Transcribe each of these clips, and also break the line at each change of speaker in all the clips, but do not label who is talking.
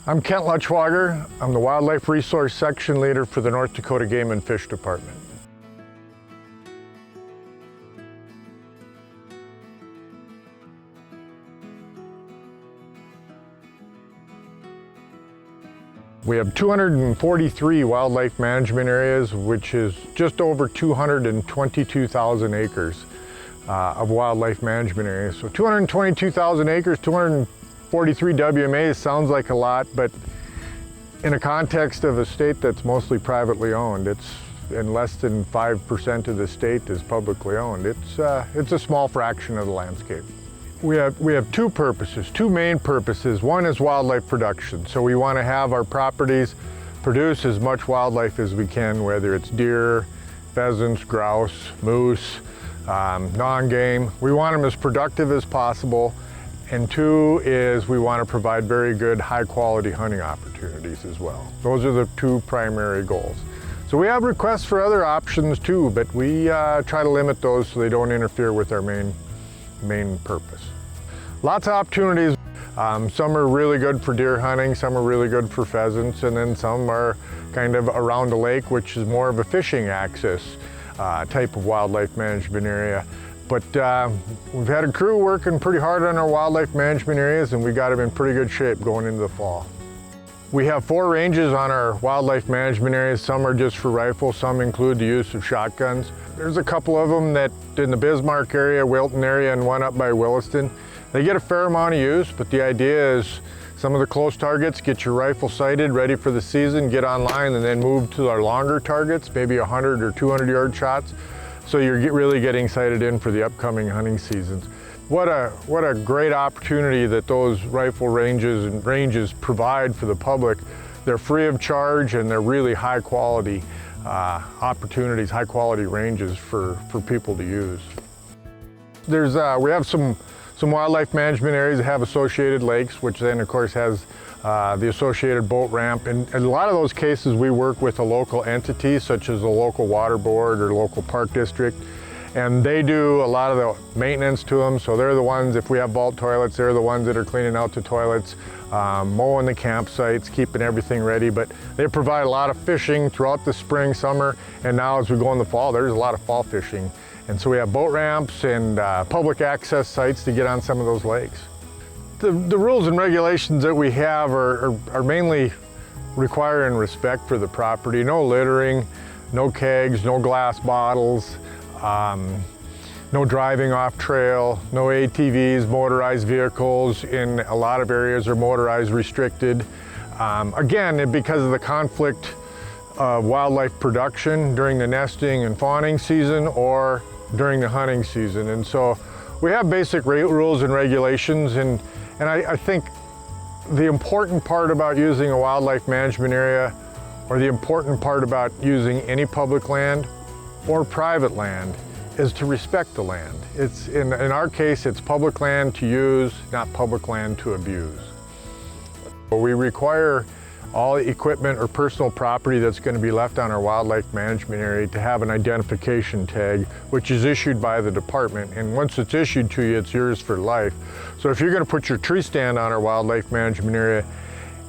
I'm Kent Luttschwager. I'm the Wildlife Resource Section Leader for the North Dakota Game and Fish Department. We have 243 wildlife management areas, which is just over 222,000 acres of wildlife management areas. So 222,000 acres, 243 WMAs sounds like a lot, but in a context of a state that's mostly privately owned, and less than 5% of the state is publicly owned. It's a small fraction of the landscape. We have two purposes, two main purposes. One is wildlife production. So we want to have our properties produce as much wildlife as we can, whether it's deer, pheasants, grouse, moose, non-game. We want them as productive as possible. And two is we want to provide very good, high-quality hunting opportunities as well. Those are the two primary goals. So we have requests for other options too, but we try to limit those so they don't interfere with our main purpose. Lots of opportunities. Some are really good for deer hunting, some are really good for pheasants, and then some are kind of around the lake, which is more of a fishing access type of wildlife management area. But we've had a crew working pretty hard on our wildlife management areas, and we got them in pretty good shape going into the fall. We have 4 ranges on our wildlife management areas. Some are just for rifles, some include the use of shotguns. There's a couple of them that in the Bismarck area, Wilton area, and one up by Williston. They get a fair amount of use, but the idea is some of the close targets, get your rifle sighted, ready for the season, get online, and then move to our longer targets, maybe 100 or 200 yard shots. So you're really getting sighted in for the upcoming hunting seasons. What a great opportunity that those rifle ranges provide for the public. They're free of charge and they're really high quality opportunities, high quality ranges for people to use. We have some wildlife management areas that have associated lakes, which then of course has the associated boat ramp. And in a lot of those cases we work with a local entity such as a local water board or local park district. And they do a lot of the maintenance to them. So they're the ones, if we have vault toilets, they're the ones that are cleaning out the toilets, mowing the campsites, keeping everything ready. But they provide a lot of fishing throughout the spring, summer, and now as we go in the fall, there's a lot of fall fishing. And so we have boat ramps and public access sites to get on some of those lakes. The rules and regulations that we have are mainly requiring respect for the property. No littering, no kegs, no glass bottles, no driving off trail, no ATVs, motorized vehicles in a lot of areas are motorized restricted. Again, because of the conflict of wildlife production during the nesting and fawning season or during the hunting season. And so we have basic rules and regulations, and I think the important part about using a wildlife management area, or the important part about using any public land or private land, is to respect the land. It's in our case, it's public land to use, not public land to abuse. We require all equipment or personal property that's going to be left on our wildlife management area to have an identification tag, which is issued by the department. And once it's issued to you, it's yours for life. So if you're going to put your tree stand on our wildlife management area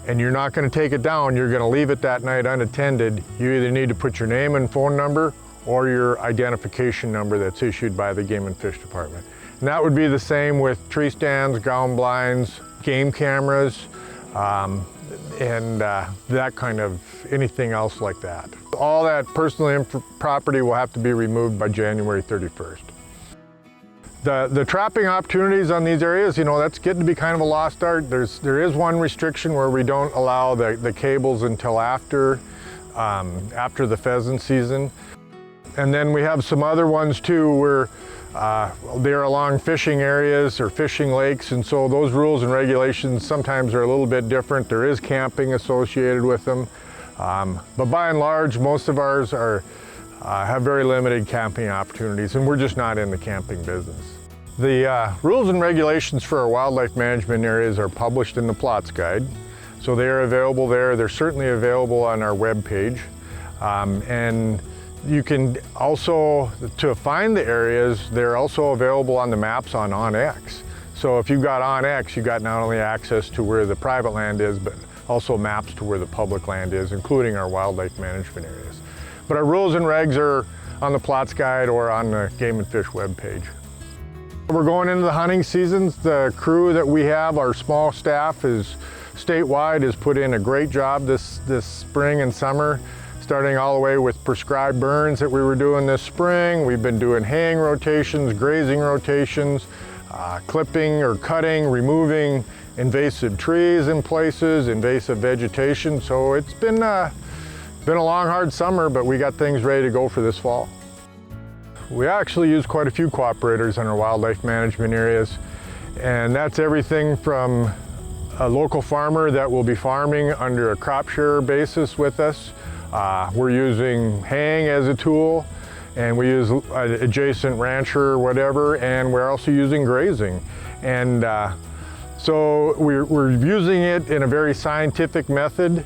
and you're not going to take it down, you're going to leave it that night unattended, you either need to put your name and phone number or your identification number that's issued by the Game and Fish Department. And that would be the same with tree stands, ground blinds, game cameras, and that kind of anything else like that. All that personal property will have to be removed by January 31st. The trapping opportunities on these areas, that's getting to be kind of a lost art. There is one restriction where we don't allow the cables until after the pheasant season. And then we have some other ones too where they're along fishing areas or fishing lakes, and so those rules and regulations sometimes are a little bit different. There is camping associated with them, but by and large, most of ours have very limited camping opportunities, and we're just not in the camping business. The rules and regulations for our wildlife management areas are published in the Plots Guide, so they are available there. They're certainly available on our webpage, and you can also, to find the areas, they're also available on the maps on OnX. So if you've got OnX, you've got not only access to where the private land is, but also maps to where the public land is, including our wildlife management areas. But our rules and regs are on the plots guide or on the Game and Fish webpage. We're going into the hunting seasons. The crew that we have, our small staff is statewide, has put in a great job this spring and summer, starting all the way with prescribed burns that we were doing this spring. We've been doing haying rotations, grazing rotations, clipping or cutting, removing invasive trees in places, invasive vegetation. So it's been a long, hard summer, but we got things ready to go for this fall. We actually use quite a few cooperators in our wildlife management areas, and that's everything from a local farmer that will be farming under a crop share basis with us. We're using haying as a tool, and we use an adjacent rancher or whatever, and we're also using grazing. And so we're using it in a very scientific method,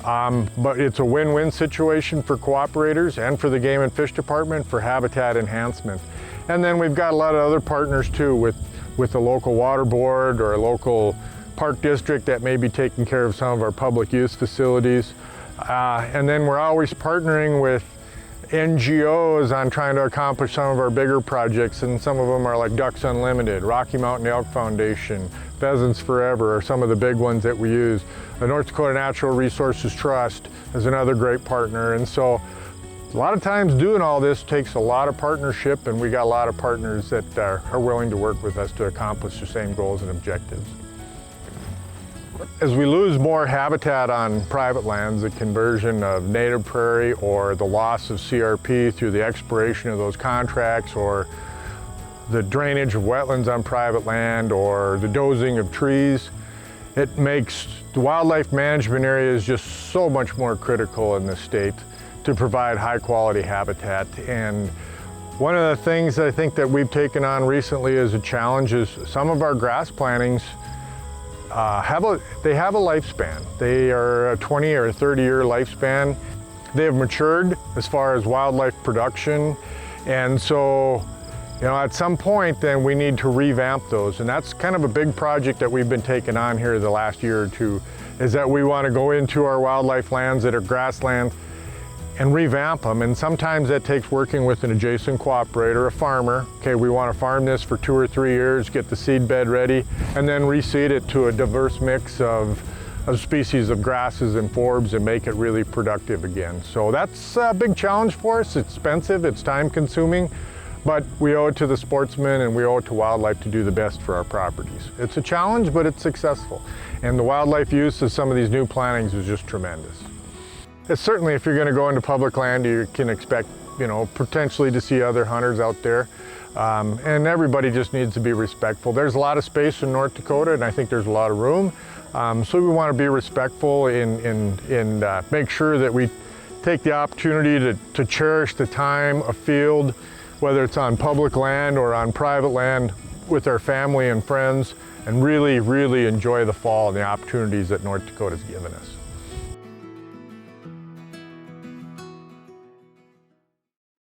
but it's a win-win situation for cooperators and for the Game and Fish Department for habitat enhancement. And then we've got a lot of other partners too, with the local water board or a local park district that may be taking care of some of our public use facilities. And then we're always partnering with NGOs on trying to accomplish some of our bigger projects, and some of them are like Ducks Unlimited, Rocky Mountain Elk Foundation, Pheasants Forever are some of the big ones that we use. The North Dakota Natural Resources Trust is another great partner, and so a lot of times doing all this takes a lot of partnership, and we got a lot of partners that are willing to work with us to accomplish the same goals and objectives. As we lose more habitat on private lands, the conversion of native prairie or the loss of CRP through the expiration of those contracts, or the drainage of wetlands on private land, or the dozing of trees, it makes the wildlife management areas just so much more critical in the state to provide high quality habitat. And one of the things I think that we've taken on recently as a challenge is some of our grass plantings have a lifespan. They are a 20 or 30-year lifespan. They have matured as far as wildlife production, and so at some point then we need to revamp those, and that's kind of a big project that we've been taking on here the last year or two, is that we want to go into our wildlife lands that are grassland and revamp them. And sometimes that takes working with an adjacent cooperator, a farmer. Okay, we want to farm this for 2 or 3 years, get the seed bed ready, and then reseed it to a diverse mix of species of grasses and forbs and make it really productive again. So that's a big challenge for us. It's expensive, it's time consuming, but we owe it to the sportsmen and we owe it to wildlife to do the best for our properties. It's a challenge, but it's successful. And the wildlife use of some of these new plantings is just tremendous. Certainly, if you're going to go into public land, you can expect, potentially to see other hunters out there. And everybody just needs to be respectful. There's a lot of space in North Dakota, and I think there's a lot of room. So we want to be respectful and make sure that we take the opportunity to cherish the time of field, whether it's on public land or on private land, with our family and friends, and really, really enjoy the fall and the opportunities that North Dakota's given us.